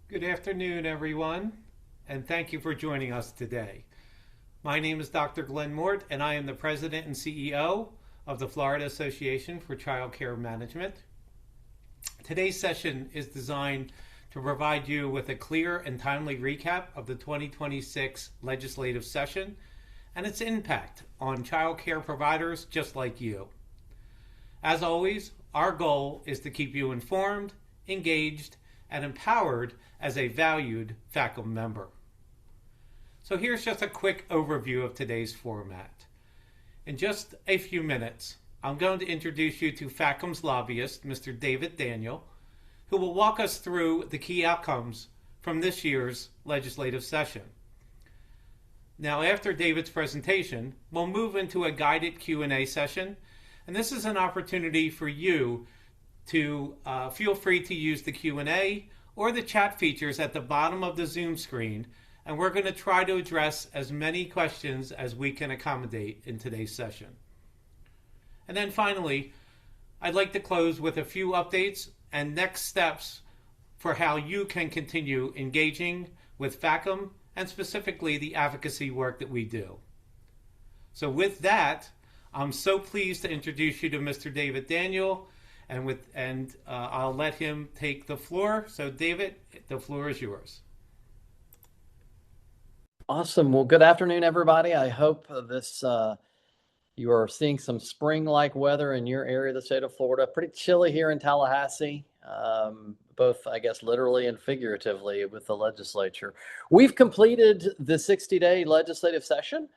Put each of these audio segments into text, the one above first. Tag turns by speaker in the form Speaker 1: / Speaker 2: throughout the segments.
Speaker 1: Good afternoon, everyone, and thank you for joining us today. My name is Dr. Glenn Mort, and I am the President and CEO of the Florida Association for Child Care Management. Today's session is designed to provide you with a clear and timely recap of the 2026 legislative session and its impact on child care providers just like you. As always, our goal is to keep you informed, engaged, and empowered as a valued FACCM member. So here's just a quick overview of today's format. In just a few minutes, I'm going to introduce you to FACCM's lobbyist, Mr. David Daniel, who will walk us through the key outcomes from this year's legislative session. Now, after David's presentation, we'll move into a guided Q&A session, and this is an opportunity for you to feel free to use the Q&A or the chat features at the bottom of the Zoom screen, and we're going to try to address as many questions as we can accommodate in today's session. And then finally, I'd like to close with a few updates and next steps for how you can continue engaging with FACCM and specifically the advocacy work that we do. So with that, I'm so pleased to introduce you to Mr. David Daniel, and I'll let him take the floor. So David, the floor is yours.
Speaker 2: Awesome. Well, good afternoon, everybody. I hope you are seeing some spring-like weather in your area of the state of Florida. Pretty chilly here in Tallahassee, both, I guess, literally and figuratively with the legislature. We've completed the 60-day legislative session.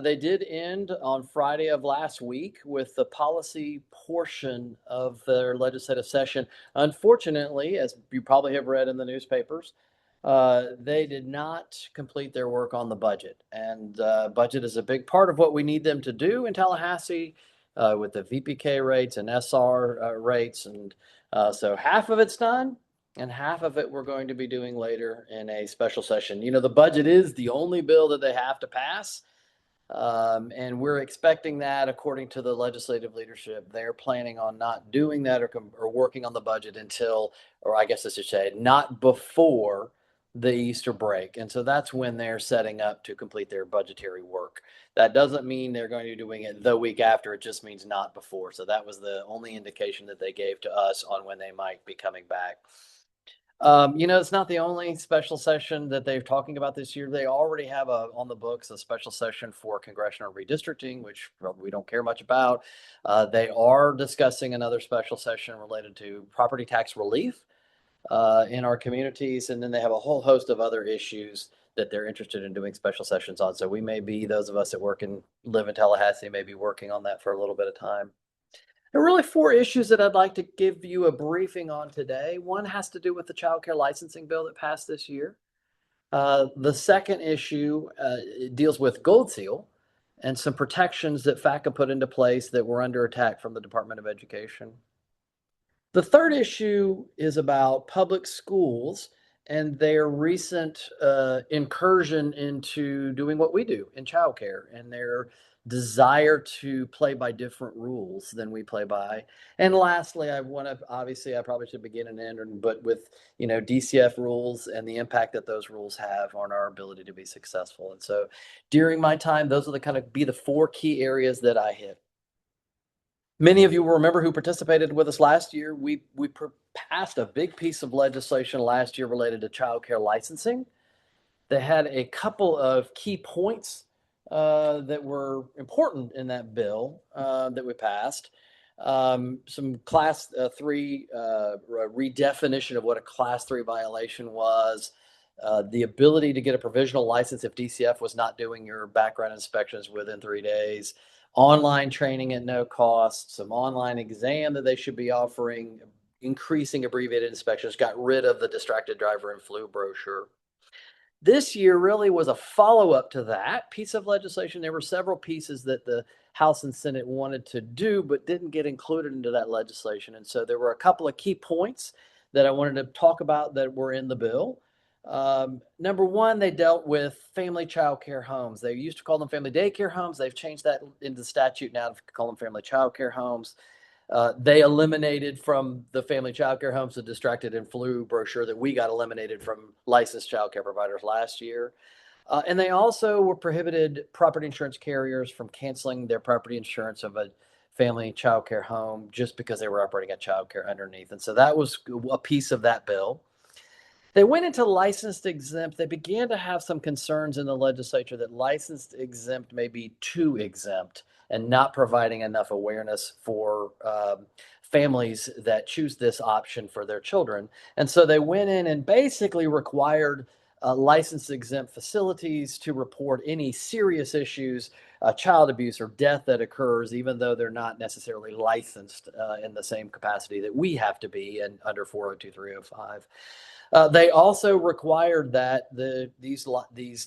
Speaker 2: They did end on Friday of last week with the policy portion of their legislative session. Unfortunately, as you probably have read in the newspapers, they did not complete their work on the budget. And budget is a big part of what we need them to do in Tallahassee with the VPK rates and SR rates. And so half of it's done and half of it we're going to be doing later in a special session. You know, the budget is the only bill that they have to pass. And we're expecting that, according to the legislative leadership, they're planning on not doing that or working on the budget until, or I guess I should say, not before the Easter break. And so that's when they're setting up to complete their budgetary work. That doesn't mean they're going to be doing it the week after. It just means not before. So that was the only indication that they gave to us on when they might be coming back. It's not the only special session that they're talking about this year. They already have on the books a special session for congressional redistricting, which we don't care much about. They are discussing another special session related to property tax relief in our communities. And then they have a whole host of other issues that they're interested in doing special sessions on. So we may be, those of us that live in Tallahassee, may be working on that for a little bit of time. There are really four issues that I'd like to give you a briefing on today. One has to do with the child care licensing bill that passed this year. The second issue deals with Gold Seal and some protections that FACCM put into place that were under attack from the Department of Education. The third issue is about public schools and their recent incursion into doing what we do in child care and their desire to play by different rules than we play by. And lastly, I probably should begin and end, but with, DCF rules and the impact that those rules have on our ability to be successful. And so during my time, those are the four key areas that I hit. Many of you will remember who participated with us last year. We passed a big piece of legislation last year related to child care licensing. They had a couple of key points that were important in that bill that we passed. Some class 3 redefinition of what a class 3 violation was, the ability to get a provisional license if DCF was not doing your background inspections within 3 days, online training at no cost, some online exam that they should be offering, increasing abbreviated inspections, got rid of the distracted driver and flu brochure. This year really was a follow-up to that piece of legislation. There were several pieces that the House and Senate wanted to do, but didn't get included into that legislation. And so there were a couple of key points that I wanted to talk about that were in the bill. Number one, they dealt with family child care homes. They used to call them family daycare homes. They've changed that into statute now to call them family child care homes. They eliminated from the family child care homes the distracted and flu brochure that we got eliminated from licensed child care providers last year. And they also were prohibited property insurance carriers from canceling their property insurance of a family child care home just because they were operating a child care underneath. And so that was a piece of that bill. They went into licensed exempt. They began to have some concerns in the legislature that licensed exempt may be too exempt and not providing enough awareness for families that choose this option for their children. And so they went in and basically required licensed exempt facilities to report any serious issues, child abuse or death that occurs, even though they're not necessarily licensed in the same capacity that we have to be in under 402(305). They also required that these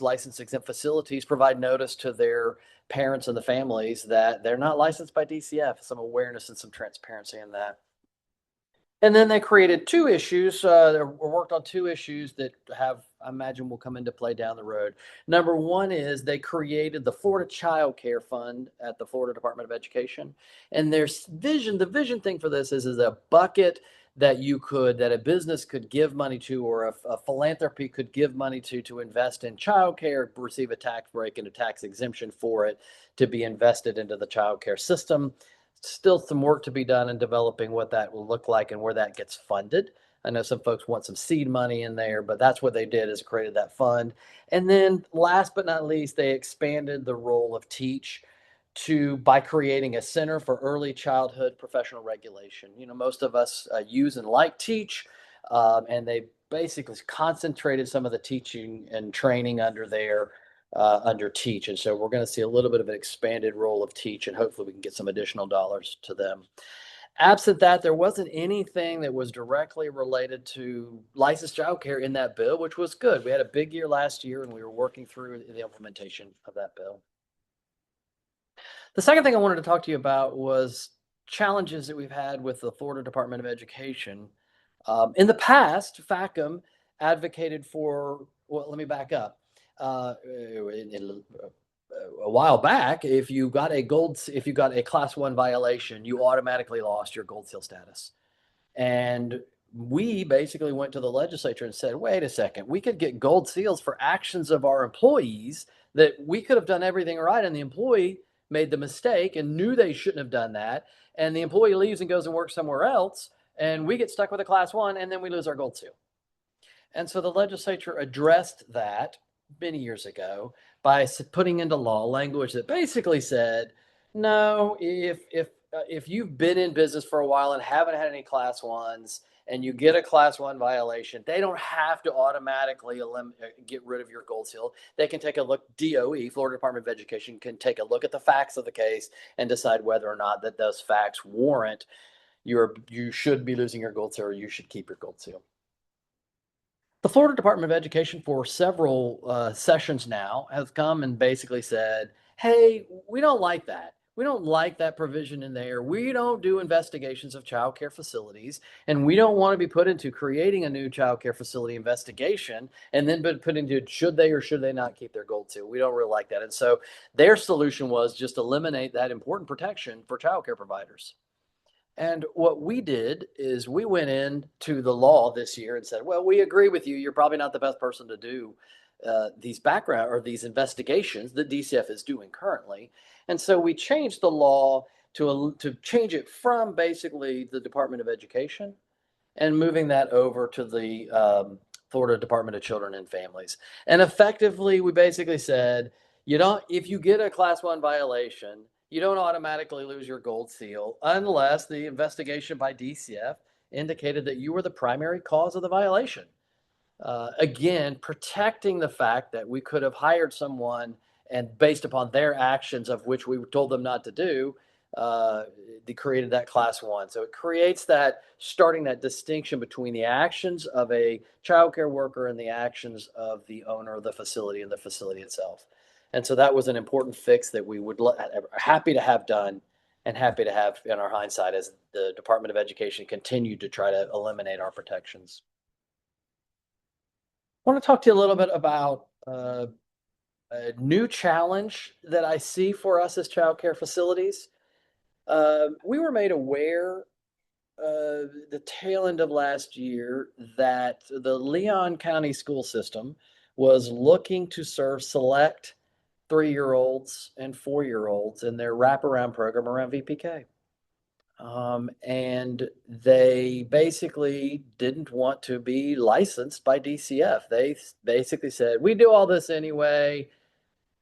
Speaker 2: license exempt facilities provide notice to their parents and the families that they're not licensed by DCF, some awareness and some transparency in that. And then they created two issues, or worked on two issues that I imagine will come into play down the road. Number one is they created the Florida Child Care Fund at the Florida Department of Education. And the vision thing for this is a bucket that a business could give money to, or a philanthropy could give money to invest in childcare, receive a tax break and a tax exemption for it to be invested into the childcare system. Still some work to be done in developing what that will look like and where that gets funded. I know some folks want some seed money in there, but that's what they did, is created that fund. And then last but not least, they expanded the role of TEACH by creating a Center for Early Childhood Professional Regulation. Most of us use and like TEACH, and they basically concentrated some of the teaching and training under TEACH. And so we're going to see a little bit of an expanded role of TEACH, and hopefully we can get some additional dollars to them. Absent that, there wasn't anything that was directly related to licensed childcare in that bill, which was good. We had a big year last year, and we were working through the implementation of that bill. The second thing I wanted to talk to you about was challenges that we've had with the Florida Department of Education. In the past, FACCM advocated for, well, let me back up. A while back, if you got a class 1 violation, you automatically lost your gold seal status. And we basically went to the legislature and said, wait a second, we could get gold seals for actions of our employees that we could have done everything right, and the employee made the mistake and knew they shouldn't have done that, and the employee leaves and goes and works somewhere else, and we get stuck with a class 1, and then we lose our gold seal. And so the legislature addressed that many years ago by putting into law language that basically said, no, if you've been in business for a while and haven't had any class 1s, and you get a class 1 violation, they don't have to automatically get rid of your gold seal. They can take a look. DOE, Florida Department of Education, can take a look at the facts of the case and decide whether or not that those facts warrant you should be losing your gold seal, or you should keep your gold seal. The Florida Department of Education, for several sessions now, has come and basically said, hey, we don't like that. We don't like that provision in there. We don't do investigations of child care facilities, and we don't want to be put into creating a new child care facility investigation and then put into should they or should they not keep their gold seal. We don't really like that. And so their solution was just eliminate that important protection for child care providers. And what we did is we went into the law this year and said, well, we agree with you. You're probably not the best person to do these background or these investigations that DCF is doing currently. And so we changed the law to change it from basically the Department of Education and moving that over to the Florida Department of Children and Families. And effectively, we basically said, if you get a class 1 violation, you don't automatically lose your gold seal unless the investigation by DCF indicated that you were the primary cause of the violation. Again, protecting the fact that we could have hired someone and based upon their actions, of which we told them not to do, they created that class 1. So it creates starting that distinction between the actions of a child care worker and the actions of the owner of the facility and the facility itself. And so that was an important fix that we would happy to have done and happy to have in our hindsight as the Department of Education continued to try to eliminate our protections. I want to talk to you a little bit about a new challenge that I see for us as child care facilities. We were made aware the tail end of last year that the Leon County school system was looking to serve select 3-year-olds and 4-year-olds in their wraparound program around VPK. And they basically didn't want to be licensed by DCF. They basically said, we do all this anyway.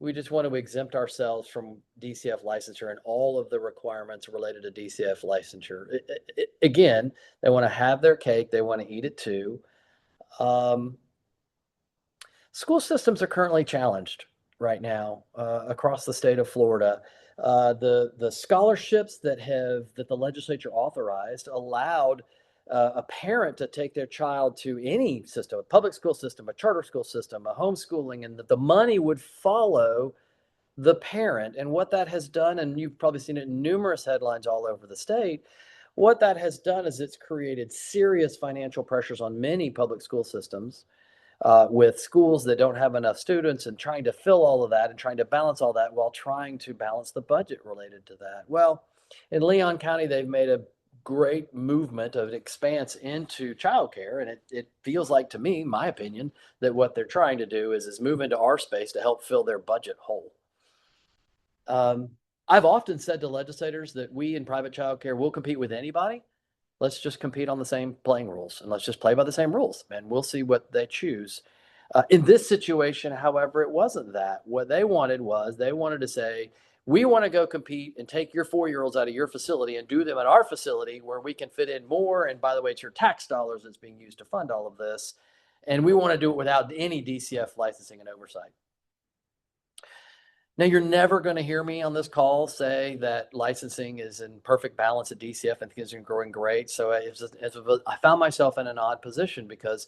Speaker 2: We just want to exempt ourselves from DCF licensure and all of the requirements related to DCF licensure. Again, they want to have their cake. They want to eat it too. School systems are currently challenged right now across the state of Florida. The scholarships that the legislature authorized allowed a parent to take their child to any system, a public school system, a charter school system, a homeschooling, and that the money would follow the parent. And what that has done, and you've probably seen it in numerous headlines all over the state, what that has done is it's created serious financial pressures on many public school systems. With schools that don't have enough students and trying to fill all of that and trying to balance all that while trying to balance the budget related to that. Well, in Leon County, they've made a great movement of an expanse into childcare. And it feels like to me, my opinion, that what they're trying to do is move into our space to help fill their budget hole. I've often said to legislators that we in private childcare will compete with anybody. Let's just compete on the same playing rules and let's just play by the same rules and we'll see what they choose. In this situation, however, it wasn't that. What they wanted to say, we want to go compete and take your 4-year-olds out of your facility and do them at our facility where we can fit in more. And by the way, it's your tax dollars that's being used to fund all of this. And we want to do it without any DCF licensing and oversight. Now, you're never going to hear me on this call say that licensing is in perfect balance at DCF and things are growing great. So I found myself in an odd position because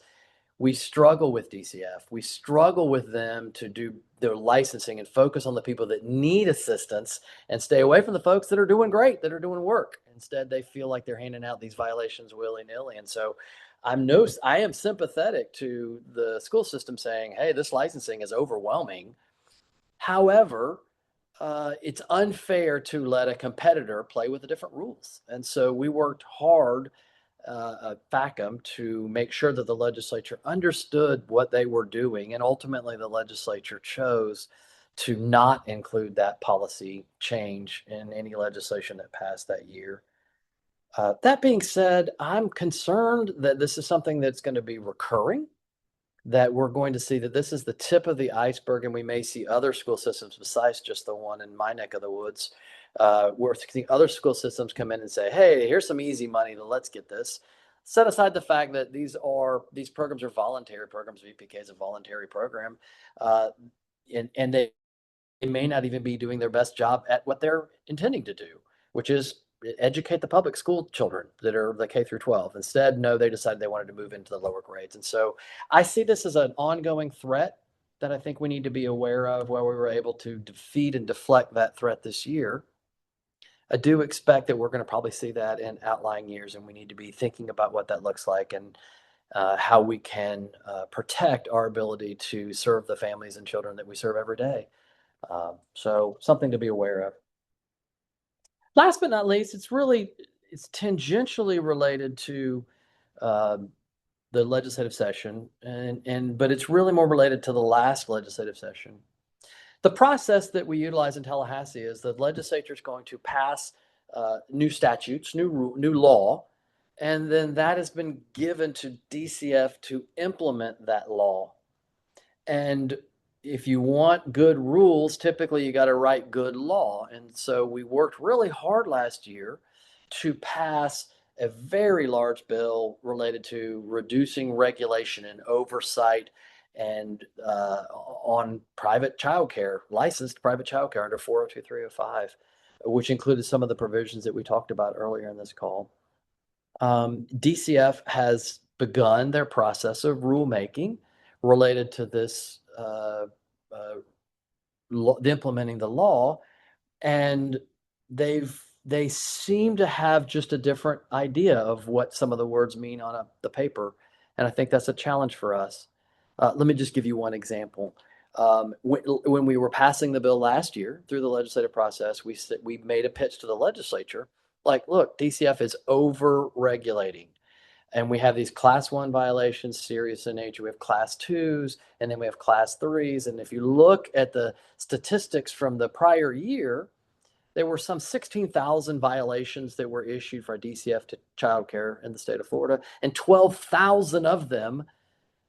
Speaker 2: we struggle with DCF. We struggle with them to do their licensing and focus on the people that need assistance and stay away from the folks that are doing great, that are doing work. Instead, they feel like they're handing out these violations willy-nilly. And so I am sympathetic to the school system saying, hey, this licensing is overwhelming. However, it's unfair to let a competitor play with the different rules. And so we worked hard at FACCM to make sure that the legislature understood what they were doing. And ultimately, the legislature chose to not include that policy change in any legislation that passed that year. That being said, I'm concerned that this is something that's going to be recurring, that we're going to see that this is the tip of the iceberg, and we may see other school systems besides just the one in my neck of the woods, where the other school systems come in and say, hey, here's some easy money, let's get this. Set aside the fact that these programs are voluntary programs. VPK is a voluntary program, and they may not even be doing their best job at what they're intending to do, which is educate the public school children that are the K through 12. Instead, no, they decided they wanted to move into the lower grades. And so I see this as an ongoing threat that I think we need to be aware of. While we were able to defeat and deflect that threat this year, I do expect that we're going to probably see that in outlying years, and we need to be thinking about what that looks like and how we can protect our ability to serve the families and children that we serve every day. So something to be aware of. Last but not least, it's tangentially related to the legislative session, but it's really more related to the last legislative session. The process that we utilize in Tallahassee is the legislature is going to pass new statutes, new law, and then that has been given to DCF to implement that law. And if you want good rules, typically you got to write good law. And so we worked really hard last year to pass a very large bill related to reducing regulation and oversight and on private childcare, licensed private childcare under 402(305), which included some of the provisions that we talked about earlier in this call. DCF has begun their process of rulemaking related to this, implementing the law, and they seem to have just a different idea of what some of the words mean on the paper, and I think that's a challenge for us. Let me just give you one example. When we were passing the bill last year through the legislative process, we made a pitch to the legislature like, look, DCF is over regulating. And we have these class one violations, serious in nature. We have class twos, and then we have class threes. And if you look at the statistics from the prior year, there were some 16,000 violations that were issued for DCF to childcare in the state of Florida, and 12,000 of them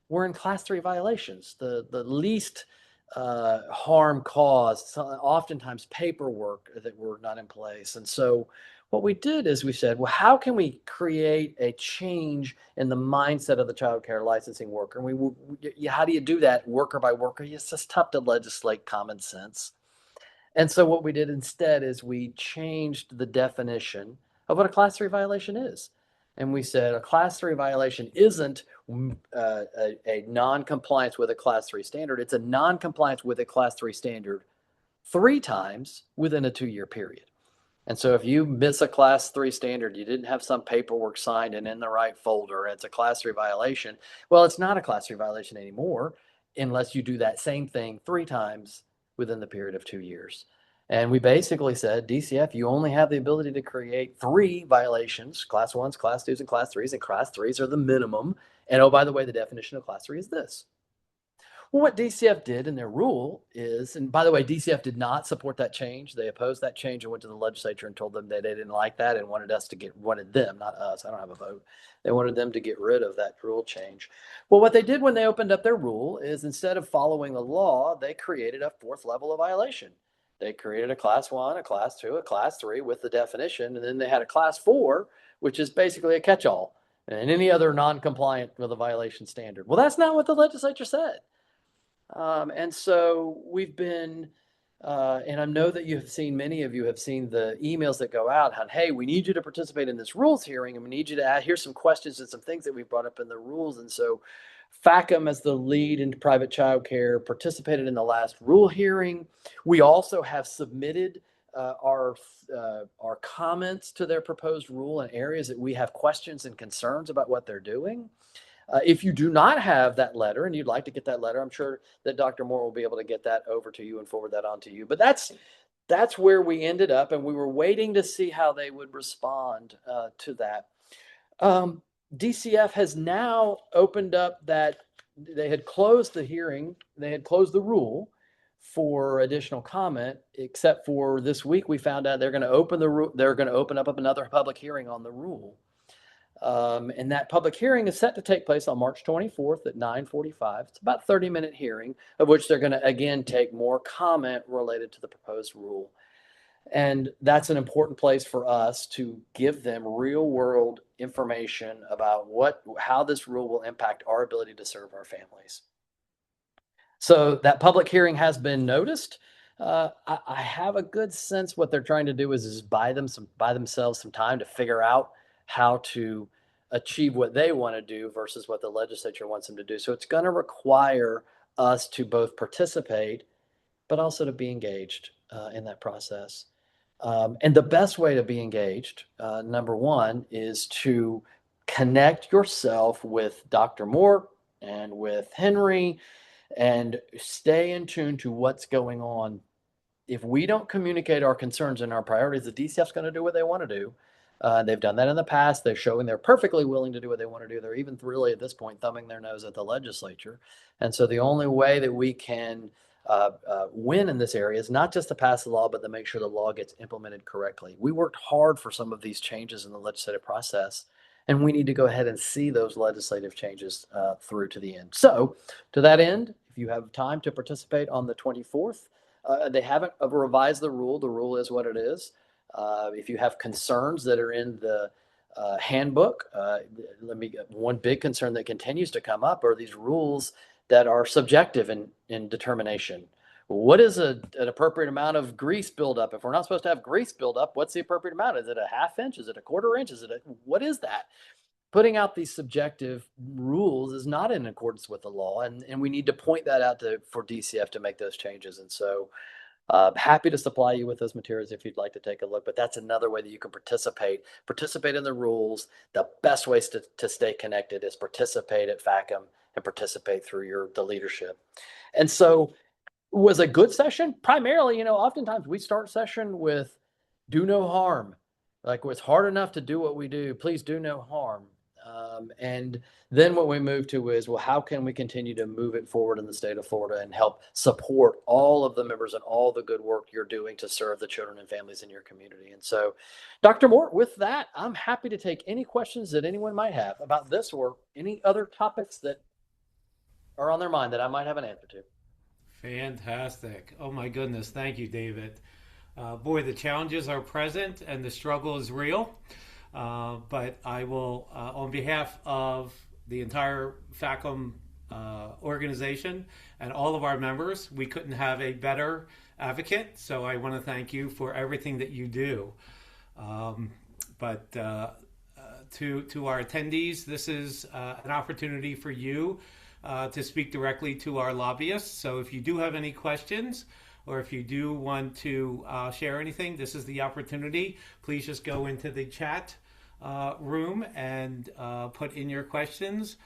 Speaker 2: were in class three violations, the least harm caused, oftentimes paperwork that were not in place. And so what we did is we said, well, how can we create a change in the mindset of the child care licensing worker? And how do you do that worker by worker? It's just tough to legislate common sense. And so what we did instead is we changed the definition of what a class three violation is. And we said a class three violation isn't a non-compliance with a class three standard. It's a non-compliance with a class three standard 3 times within a 2-year period. And so if you miss a class three standard, you didn't have some paperwork signed and in the right folder, it's a class three violation. Well, it's not a class three violation anymore unless you do that same thing 3 times within the period of 2 years. And we basically said, DCF, you only have the ability to create 3 violations, class ones, class twos, and class threes, and class threes are the minimum. And oh, by the way, the definition of class three is this. Well, what DCF did in their rule is, and by the way, DCF did not support that change. They opposed that change and went to the legislature and told them that they didn't like that and wanted them, not us. I don't have a vote. They wanted them to get rid of that rule change. Well, what they did when they opened up their rule is instead of following the law, they created a 4th level of violation. They created a class 1, a class 2, a class 3 with the definition, and then they had a class 4, which is basically a catch-all, and any other non-compliant with a violation standard. Well, that's not what the legislature said. And so we've been, and I know that many of you have seen the emails that go out on, hey, we need you to participate in this rules hearing, and we need you to here's some questions and some things that we've brought up in the rules. And so FACCM, as the lead in private child care, participated in the last rule hearing. We also have submitted our comments to their proposed rule in areas that we have questions and concerns about what they're doing. If you do not have that letter and you'd like to get that letter, I'm sure that Dr. Moore will be able to get that over to you and forward that on to you. But that's where we ended up, and we were waiting to see how they would respond to that. DCF has now opened up that they had closed the hearing, they had closed the rule for additional comment, except for this week we found out they're going to open up another public hearing on the rule. And that public hearing is set to take place on March 24th at 9:45. It's about a 30-minute hearing, of which they're going to, again, take more comment related to the proposed rule. And that's an important place for us to give them real-world information about how this rule will impact our ability to serve our families. So that public hearing has been noticed. I have a good sense what they're trying to do is buy themselves some time to figure out how to achieve what they want to do versus what the legislature wants them to do. So it's going to require us to both participate, but also to be engaged in that process. And the best way to be engaged, number one, is to connect yourself with Dr. Moore and with Henry and stay in tune to what's going on. If we don't communicate our concerns and our priorities, the DCF's going to do what they want to do. They've done that in the past. They're showing they're perfectly willing to do what they want to do. They're even really at this point thumbing their nose at the legislature. And so the only way that we can win in this area is not just to pass the law, but to make sure the law gets implemented correctly. We worked hard for some of these changes in the legislative process, and we need to go ahead and see those legislative changes through to the end. So to that end, if you have time to participate on the 24th, they haven't revised the rule. The rule is what it is. If you have concerns that are in the handbook, one big concern that continues to come up are these rules that are subjective in determination. What is an appropriate amount of grease buildup? If we're not supposed to have grease buildup, what's the appropriate amount? Is it a half inch? Is it a quarter inch? What is that? Putting out these subjective rules is not in accordance with the law, and we need to point that out for DCF to make those changes. And so happy to supply you with those materials if you'd like to take a look, but that's another way that you can participate in the rules. The best ways to stay connected is participate at FACCM and participate through the leadership. And so Was a good session. Primarily, oftentimes we start session with do no harm. Like, it's hard enough to do what we do. Please do no harm. And then what we move to is, well, how can we continue to move it forward in the state of Florida and help support all of the members and all the good work you're doing to serve the children and families in your community? And so, Dr. Mort, with that, I'm happy to take any questions that anyone might have about this or any other topics that are on their mind that I might have an answer to.
Speaker 1: Fantastic. Oh my goodness. Thank you, David. Boy, the challenges are present and the struggle is real. But I will, on behalf of the entire FACCM organization and all of our members, we couldn't have a better advocate. So I want to thank you for everything that you do. But to our attendees, this is an opportunity for you to speak directly to our lobbyists. So if you do have any questions, or if you do want to share anything, this is the opportunity. Please just go into the chat room and put in your questions.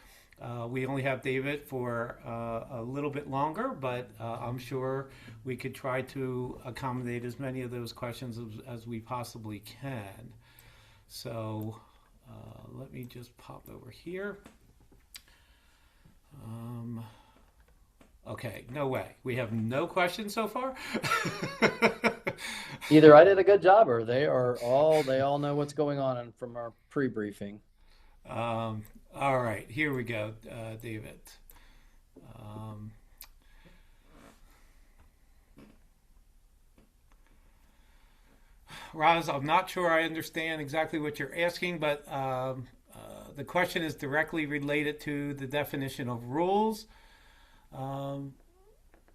Speaker 1: We only have David for a little bit longer, but I'm sure we could try to accommodate as many of those questions as we possibly can. So let me just pop over here. Okay, no way. We have no questions so far.
Speaker 2: Either I did a good job or they all know what's going on from our pre-briefing.
Speaker 1: All right, here we go, David. Roz, I'm not sure I understand exactly what you're asking, but the question is directly related to the definition of rules,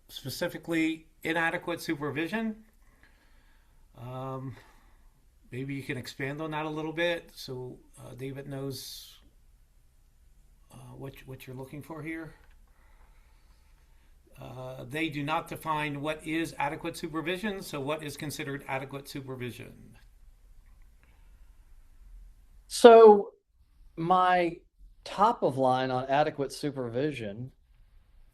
Speaker 1: specifically inadequate supervision. Maybe you can expand on that a little bit so David knows what you're looking for here. They do not define what is adequate supervision, so what is considered adequate supervision?
Speaker 2: So my top of line on adequate supervision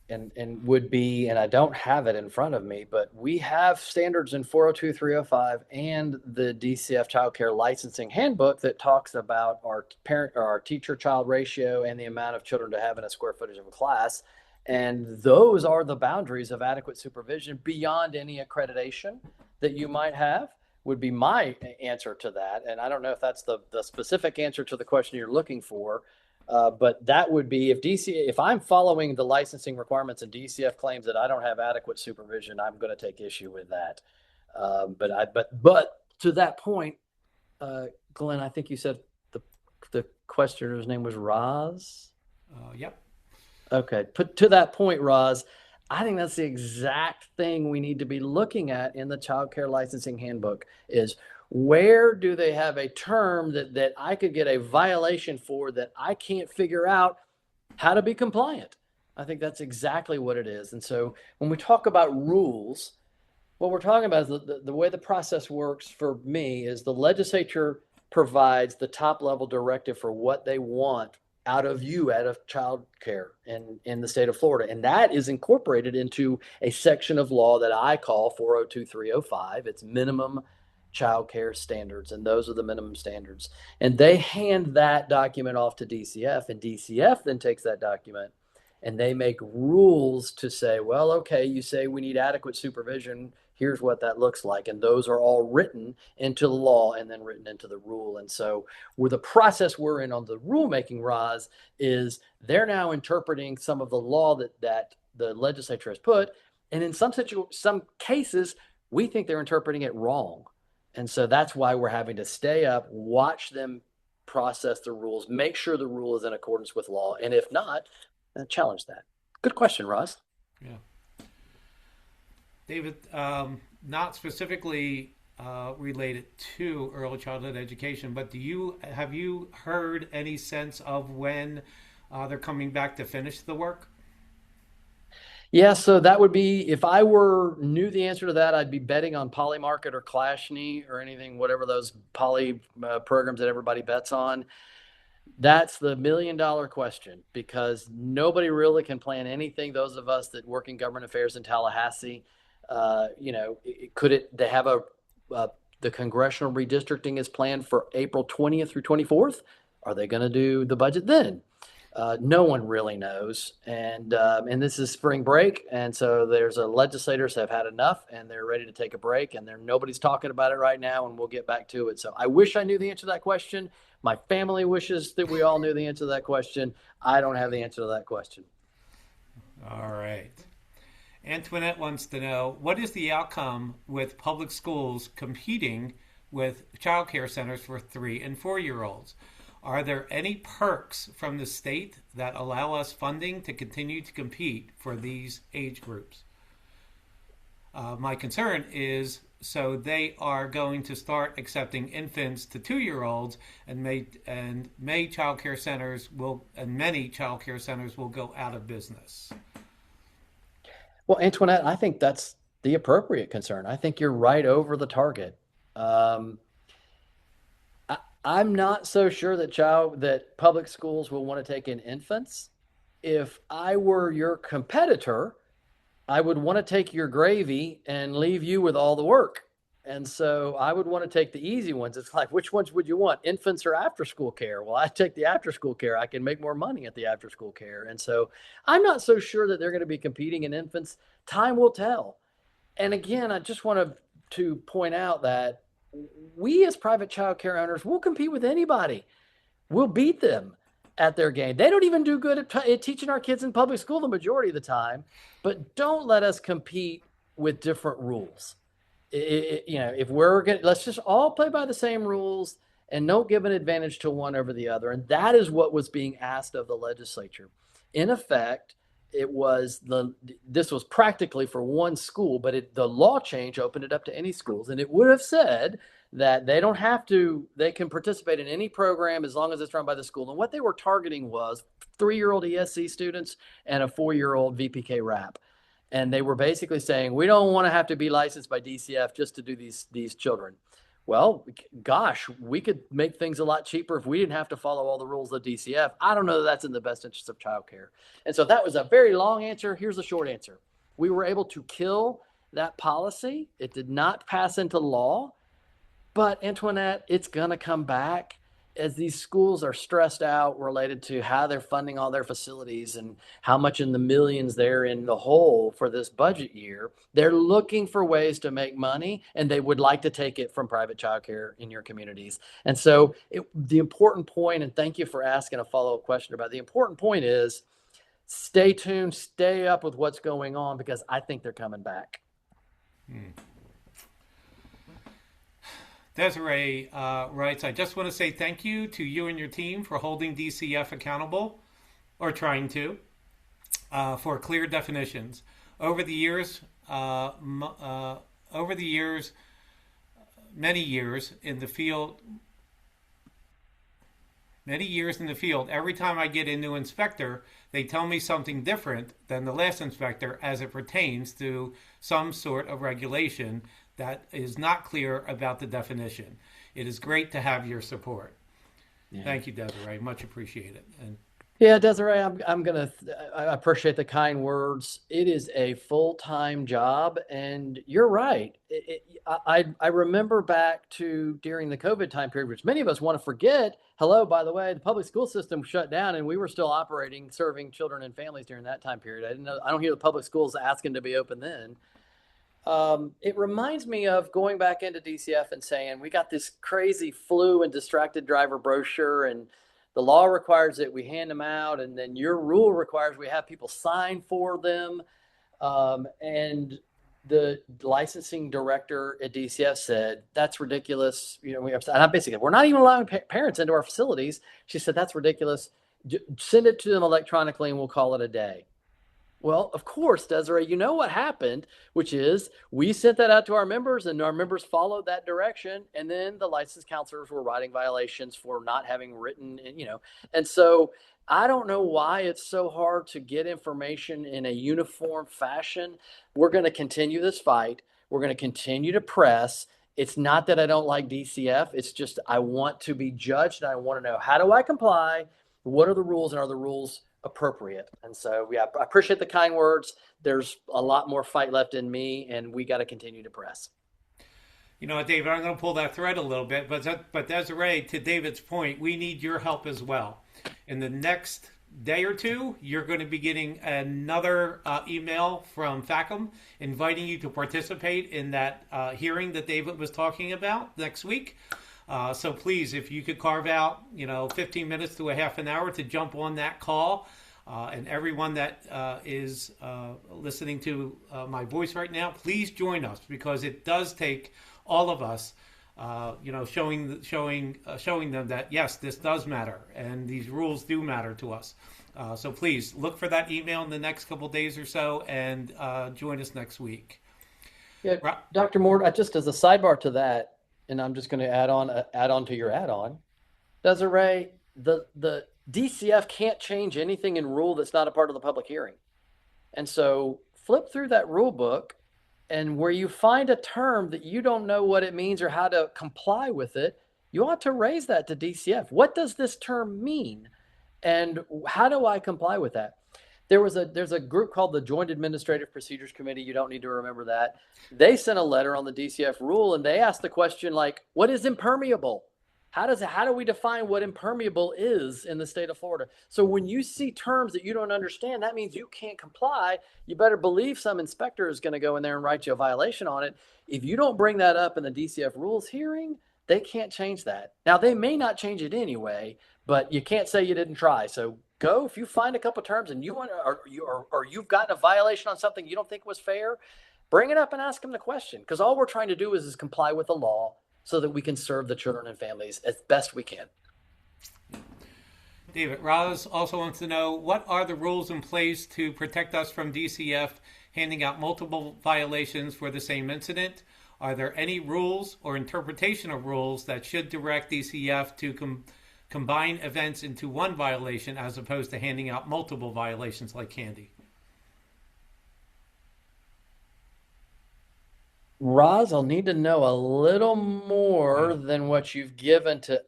Speaker 2: and would be, and I don't have it in front of me, but we have standards in 402-305 and the DCF Child Care Licensing Handbook that talks about our teacher-child ratio and the amount of children to have in a square footage of a class. And those are the boundaries of adequate supervision beyond any accreditation that you might have, would be my answer to that. And I don't know if that's the specific answer to the question you're looking for, but that would be if I'm following the licensing requirements and DCF claims that I don't have adequate supervision, I'm going to take issue with that. But to that point, Glenn, I think you said the questioner's name was Roz.
Speaker 1: Yep.
Speaker 2: Okay. To that point, Roz, I think that's the exact thing we need to be looking at in the Child Care Licensing Handbook is where do they have a term that I could get a violation for that I can't figure out how to be compliant? I think that's exactly what it is. And so when we talk about rules, what we're talking about is the way the process works for me is the legislature provides the top level directive for what they want out of child care in the state of Florida. And that is incorporated into a section of law that I call 402-305. It's minimum child care standards, and those are the minimum standards. And they hand that document off to DCF, and DCF then takes that document and they make rules to say, well, okay, you say we need adequate supervision. Here's what that looks like. And those are all written into the law and then written into the rule. And so where the process we're in on the rulemaking, Roz, is they're now interpreting some of the law that the legislature has put. And in some cases, we think they're interpreting it wrong. And so that's why we're having to stay up, watch them process the rules, make sure the rule is in accordance with law. And if not, then challenge that. Good question, Roz.
Speaker 1: Yeah. David, not specifically related to early childhood education, but have you heard any sense of when they're coming back to finish the work?
Speaker 2: Yeah, so that would be, if I knew the answer to that, I'd be betting on Polymarket or Clashny or anything, whatever those poly programs that everybody bets on. That's the $1 million question, because nobody really can plan anything. Those of us that work in government affairs in Tallahassee, they have the congressional redistricting is planned for April 20th through 24th. Are they going to do the budget then? No one really knows, and this is spring break, and so there's legislators have had enough, and they're ready to take a break, and nobody's talking about it right now, and we'll get back to it. So I wish I knew the answer to that question. My family wishes that we all knew the answer to that question. I don't have the answer to that question.
Speaker 1: All right. Antoinette wants to know, what is the outcome with public schools competing with child care centers for 3 and 4 year olds? Are there any perks from the state that allow us funding to continue to compete for these age groups? My concern is, so they are going to start accepting infants to 2 year olds, and many child care centers will go out of business.
Speaker 2: Well, Antoinette, I think that's the appropriate concern. I think you're right over the target. I'm not so sure that public schools will want to take in infants. If I were your competitor, I would want to take your gravy and leave you with all the work. And so I would want to take the easy ones. It's like, which ones would you want, infants or after school care? Well, I take the after school care. I can make more money at the after school care. And so I'm not so sure that they're going to be competing in infants. Time will tell. And again, I just want to point out that we as private child care owners will compete with anybody. We'll beat them at their game. They don't even do good at teaching our kids in public school the majority of the time, but don't let us compete with different rules. If let's just all play by the same rules and don't give an advantage to one over the other. And that is what was being asked of the legislature. In effect, this was practically for one school, but the law change opened it up to any schools, and it would have said that they can participate in any program as long as it's run by the school. And what they were targeting was 3-year-old ESC students and a 4-year-old VPK RAP. And they were basically saying, we don't want to have to be licensed by DCF just to do these children. Well, gosh, we could make things a lot cheaper if we didn't have to follow all the rules of DCF. I don't know that that's in the best interest of childcare. And so that was a very long answer. Here's the short answer. We were able to kill that policy. It did not pass into law. But Antoinette, it's going to come back as these schools are stressed out related to how they're funding all their facilities and how much in the millions they're in the hole for this budget year. They're looking for ways to make money, and they would like to take it from private childcare in your communities. And so the important point, and thank you for asking a follow-up question about it, the important point is stay tuned, stay up with what's going on, because I think they're coming back.
Speaker 1: Desiree writes, I just want to say thank you to you and your team for holding DCF accountable, or trying to, for clear definitions. Over the years, many years in the field, every time I get a new inspector, they tell me something different than the last inspector as it pertains to some sort of regulation that is not clear about the definition. It is great to have your support. Yeah. Thank you, Desiree. Much appreciated. And
Speaker 2: yeah, Desiree, I appreciate the kind words. It is a full-time job, and you're right. I remember back to during the COVID time period, which many of us want to forget. Hello, by the way, the public school system shut down, and we were still operating, serving children and families during that time period. I don't hear the public schools asking to be open then. It reminds me of going back into DCF and saying, we got this crazy flu and distracted driver brochure, and the law requires that we hand them out, and then your rule requires we have people sign for them. And the licensing director at DCF said, that's ridiculous. We're not even allowing parents into our facilities. She said, that's ridiculous. Send it to them electronically and we'll call it a day. Well, of course, Desiree, you know what happened, which is we sent that out to our members, and our members followed that direction. And then the licensed counselors were writing violations for not having written, and so I don't know why it's so hard to get information in a uniform fashion. We're going to continue this fight. We're going to continue to press. It's not that I don't like DCF. It's just I want to be judged, and I want to know, how do I comply? What are the rules, and are the rules appropriate? And so, yeah, I appreciate the kind words. There's a lot more fight left in me, and we got to continue to press.
Speaker 1: You know, David, I'm going to pull that thread a little bit, but Desiree, to David's point, we need your help as well. In the next day or two, you're going to be getting another email from FACCM inviting you to participate in that hearing that David was talking about next week. So please, if you could carve out, 15 minutes to a half an hour to jump on that call. And everyone that is listening to my voice right now, please join us, because it does take all of us, showing them that yes, this does matter, and these rules do matter to us. So please look for that email in the next couple days or so, and join us next week.
Speaker 2: Yeah, Dr. Moore, just as a sidebar to that, and I'm just going to add on to your add-on, Desiree, the DCF can't change anything in rule that's not a part of the public hearing. And so flip through that rule book, and where you find a term that you don't know what it means or how to comply with it, you ought to raise that to DCF. What does this term mean? And how do I comply with that? There's a group called the Joint Administrative Procedures Committee. You don't need to remember that. They sent a letter on the DCF rule, and they asked the question, like, what is impermeable? How do we define what impermeable is in the state of Florida? So when you see terms that you don't understand, that means you can't comply. You better believe some inspector is going to go in there and write you a violation on it. If you don't bring that up in the DCF rules hearing, they can't change that. Now, they may not change it anyway, but you can't say you didn't try. So go, if you find a couple terms and you want to, or you've gotten a violation on something you don't think was fair, bring it up and ask them the question. Because all we're trying to do is comply with the law, so that we can serve the children and families as best we can.
Speaker 1: David, Roz also wants to know, what are the rules in place to protect us from DCF handing out multiple violations for the same incident? Are there any rules or interpretation of rules that should direct DCF to combine events into one violation as opposed to handing out multiple violations like candy?
Speaker 2: Roz, I'll need to know a little more than what you've given to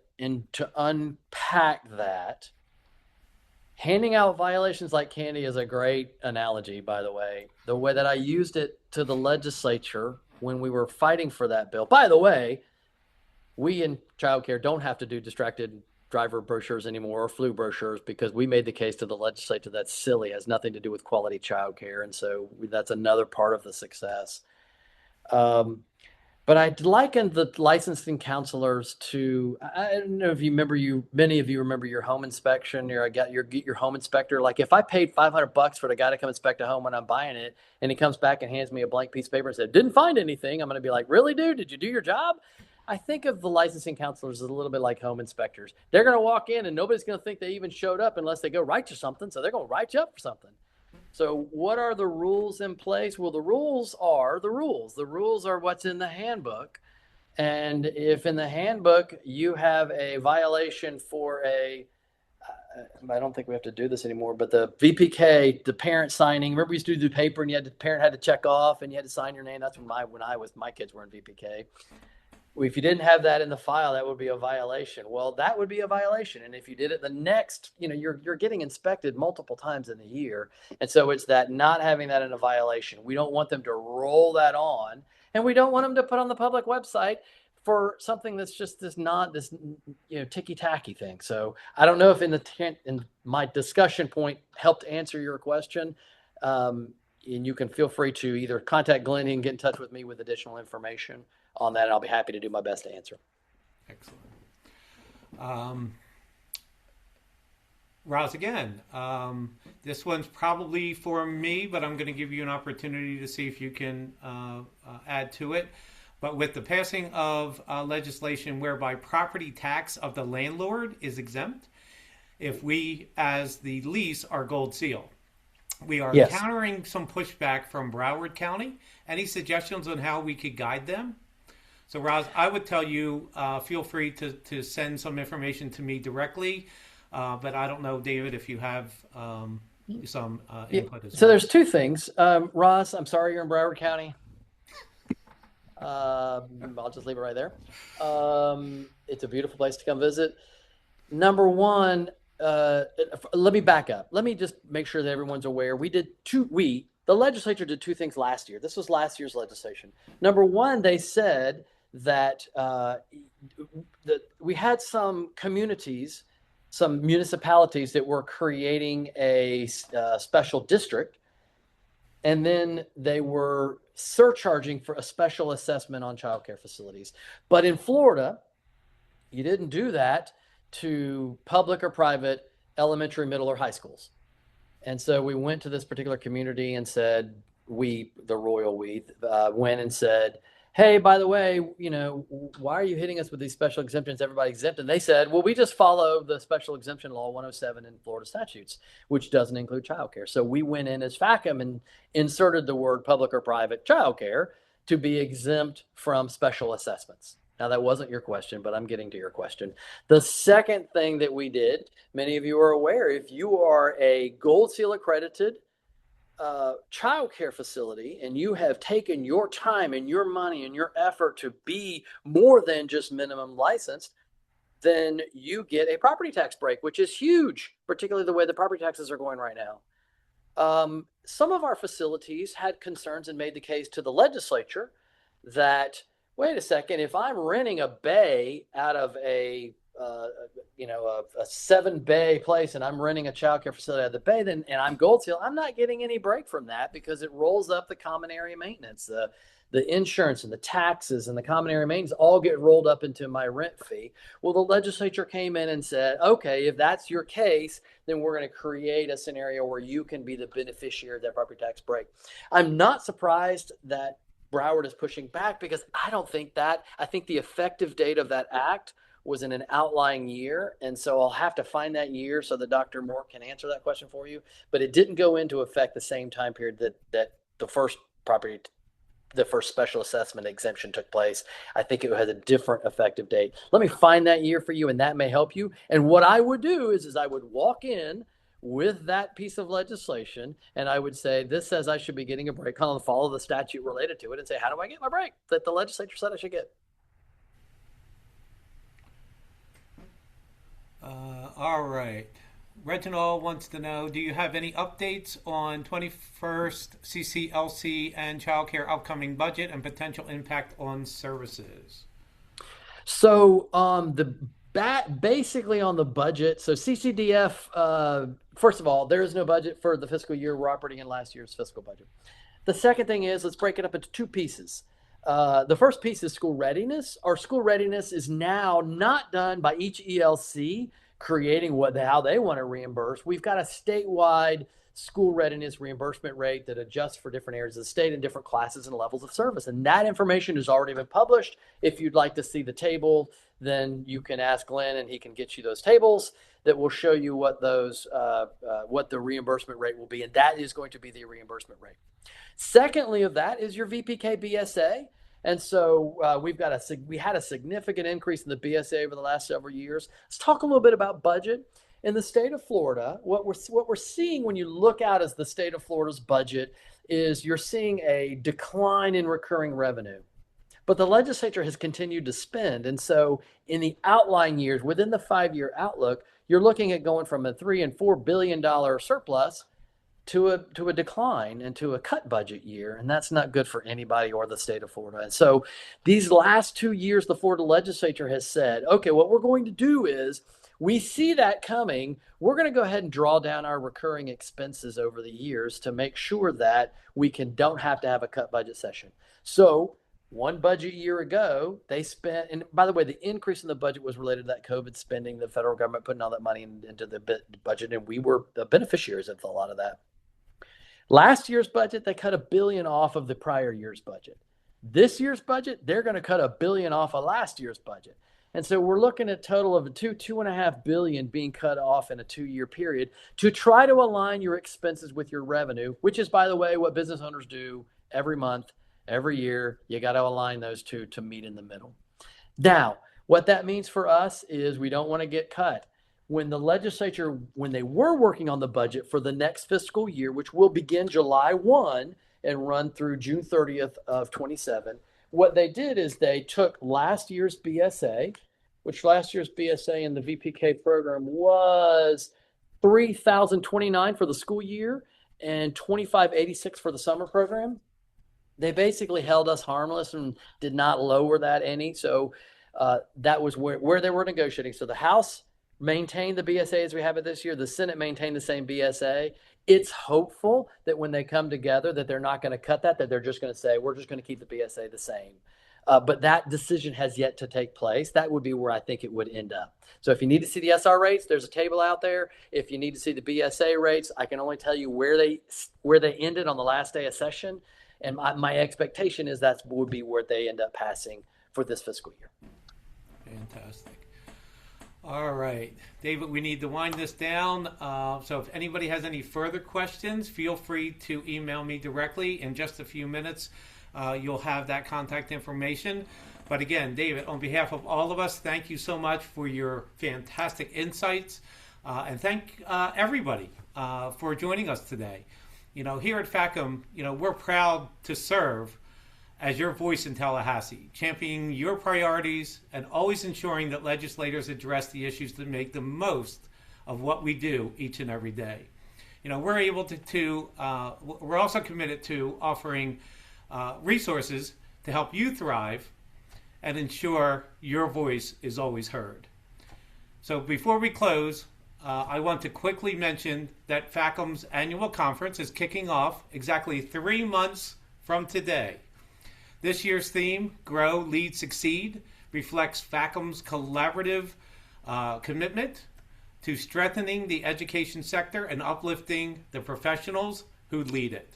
Speaker 2: unpack that. Handing out violations like candy is a great analogy, by the way. The way that I used it to the legislature when we were fighting for that bill. By the way, we in childcare don't have to do distracted driver brochures anymore, or flu brochures, because we made the case to the legislature that's silly, has nothing to do with quality childcare. And so that's another part of the success. But I likened the licensing counselors to, I don't know if you remember, many of you remember your home inspection, or get your home inspector. Like, if I paid $500 for the guy to come inspect a home when I'm buying it, and he comes back and hands me a blank piece of paper and said, didn't find anything, I'm going to be like, really, dude? Did you do your job? I think of the licensing counselors as a little bit like home inspectors. They're going to walk in and nobody's going to think they even showed up unless they go write you something. So they're going to write you up for something. So what are the rules in place? Well, the rules are the rules. The rules are what's in the handbook. And if in the handbook you have a violation for I don't think we have to do this anymore, but the VPK, the parent signing, remember we used to do the paper and the parent had to check off and you had to sign your name. That's when my kids were in VPK. If you didn't have that in the file, that would be a violation. Well, that would be a violation. And if you did it the next, you're getting inspected multiple times in the year. And so it's that not having that in a violation. We don't want them to roll that on, and we don't want them to put on the public website for something that's just not this ticky-tacky thing. So I don't know if in my discussion point helped answer your question. And you can feel free to either contact Glenn and get in touch with me with additional information on that, and I'll be happy to do my best to answer.
Speaker 1: Excellent. Roz, again, this one's probably for me, but I'm going to give you an opportunity to see if you can add to it. But with the passing of legislation whereby property tax of the landlord is exempt, if we, as the lease, are gold seal, we are encountering some pushback from Broward County. Any suggestions on how we could guide them? So, Roz, I would tell you, feel free to send some information to me directly. But I don't know, David, if you have some input as well.
Speaker 2: So there's two things. Roz, I'm sorry you're in Broward County. I'll just leave it right there. It's a beautiful place to come visit. Number one, let me back up. Let me just make sure that everyone's aware. The legislature did two things last year. This was last year's legislation. Number one, they said that we had some communities, some municipalities that were creating a special district, and then they were surcharging for a special assessment on child care facilities. But in Florida, you didn't do that to public or private elementary, middle, or high schools. And so we went to this particular community and said, went and said, hey, by the way, why are you hitting us with these special exemptions? Everybody exempt. And they said, well, we just follow the special exemption law 107 in Florida statutes, which doesn't include childcare. So we went in as FACCM and inserted the word public or private childcare to be exempt from special assessments. Now, that wasn't your question, but I'm getting to your question. The second thing that we did, many of you are aware, if you are a Gold Seal accredited child care facility and you have taken your time and your money and your effort to be more than just minimum licensed, then you get a property tax break, which is huge, particularly the way the property taxes are going right now. Some of our facilities had concerns and made the case to the legislature that, wait a second, if I'm renting a bay out of a 7-bay place and I'm renting a child care facility out of the bay, and I'm Gold Seal, I'm not getting any break from that because it rolls up the common area maintenance, the insurance and the taxes and the common area maintenance all get rolled up into my rent fee. Well, the legislature came in and said, okay, if that's your case, then we're going to create a scenario where you can be the beneficiary of that property tax break. I'm not surprised that Broward is pushing back because I don't think that. I think the effective date of that act was in an outlying year. And so I'll have to find that year so that Dr. Moore can answer that question for you. But it didn't go into effect the same time period that the first special assessment exemption took place. I think it has a different effective date. Let me find that year for you, and that may help you. And what I would do is I would walk in with that piece of legislation, and I would say, this says I should be getting a break, kind of follow the statute related to it, and say, how do I get my break that the legislature said I should get?
Speaker 1: All right. Reginald wants to know, do you have any updates on 21st CCLC and childcare upcoming budget and potential impact on services?
Speaker 2: So basically on the budget, so CCDF, first of all, there is no budget for the fiscal year. We're operating in last year's fiscal budget. The second thing is, let's break it up into two pieces. The first piece is school readiness. Our school readiness is now not done by each ELC creating how they want to reimburse. We've got a statewide school readiness reimbursement rate that adjusts for different areas of the state and different classes and levels of service. And that information has already been published. If you'd like to see the table, then you can ask Glenn and he can get you those tables that will show you what the reimbursement rate will be. And that is going to be the reimbursement rate. Secondly of that is your VPK BSA. And so we had a significant increase in the BSA over the last several years. Let's talk a little bit about budget. In the state of Florida, what we're seeing when you look out as the state of Florida's budget is you're seeing a decline in recurring revenue. But the legislature has continued to spend. And so in the outlying years, within the 5-year outlook, you're looking at going from a $3 and $4 billion surplus to a decline and to a cut budget year. And that's not good for anybody or the state of Florida. And so these last 2 years, the Florida legislature has said, okay, what we're going to do is, we see that coming. We're going to go ahead and draw down our recurring expenses over the years to make sure that we don't have to have a cut budget session. So one budget year ago, they spent, and by the way, the increase in the budget was related to that COVID spending, the federal government putting all that money into the budget, and we were the beneficiaries of a lot of that. Last year's budget, they cut $1 billion off of the prior year's budget. This year's budget, they're going to cut $1 billion off of last year's budget. And so we're looking at a total of $2.5 billion being cut off in a 2-year period to try to align your expenses with your revenue, which is, by the way, what business owners do every month, every year. You got to align those two to meet in the middle. Now, what that means for us is we don't want to get cut. When the legislature, when they were working on the budget for the next fiscal year, which will begin July 1 and run through June 30th of 27, what they did is they took last year's BSA, which last year's BSA in the VPK program was 3,029 for the school year and 2,586 for the summer program. They basically held us harmless and did not lower that any. So that was where they were negotiating. So the House maintained the BSA as we have it this year. The Senate maintained the same BSA. It's hopeful that when they come together that they're not going to cut that they're just going to say, we're just going to keep the BSA the same. But that decision has yet to take place. That would be where I think it would end up. So if you need to see the SR rates, there's a table out there. If you need to see the BSA rates, I can only tell you where they ended on the last day of session. And my expectation is that would be where they end up passing for this fiscal year.
Speaker 1: Fantastic. All right, David, we need to wind this down. So if anybody has any further questions, feel free to email me directly. In just a few minutes, you'll have that contact information. But again, David, on behalf of all of us, thank you so much for your fantastic insights. And thank everybody for joining us today. Here at FACCM, we're proud to serve as your voice in Tallahassee, championing your priorities and always ensuring that legislators address the issues that make the most of what we do each and every day. We're able to we're also committed to offering resources to help you thrive and ensure your voice is always heard. So before we close, I want to quickly mention that FACCM's annual conference is kicking off exactly 3 months from today. This year's theme, Grow, Lead, Succeed, reflects FACCM's collaborative commitment to strengthening the education sector and uplifting the professionals who lead it.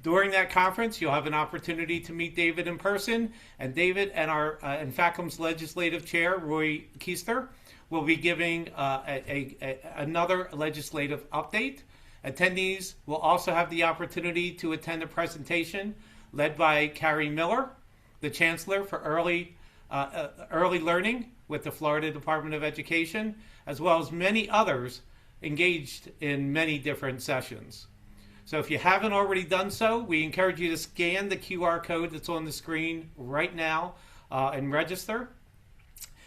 Speaker 1: During that conference, you'll have an opportunity to meet David in person, and David and and FACCM's legislative chair, Roy Keister, will be giving another legislative update. Attendees will also have the opportunity to attend a presentation led by Carrie Miller, the Chancellor for Early Learning with the Florida Department of Education, as well as many others engaged in many different sessions. So if you haven't already done so, we encourage you to scan the QR code that's on the screen right now and register.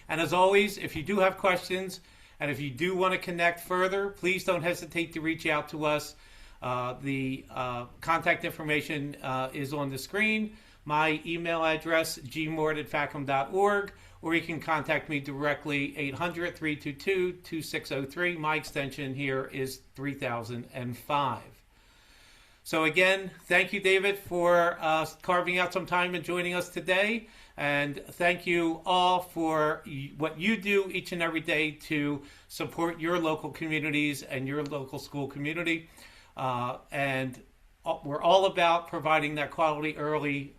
Speaker 1: And as always, if you do have questions and if you do want to connect further, please don't hesitate to reach out to us. The contact information is on the screen. My email address, gmord@faccm.org, or you can contact me directly, 800-322-2603. My extension here is 3005. So again, thank you, David, for carving out some time and joining us today. And thank you all for what you do each and every day to support your local communities and your local school community. And we're all about providing that quality early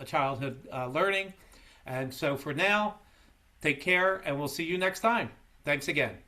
Speaker 1: childhood learning. And so for now, take care, and we'll see you next time. Thanks again.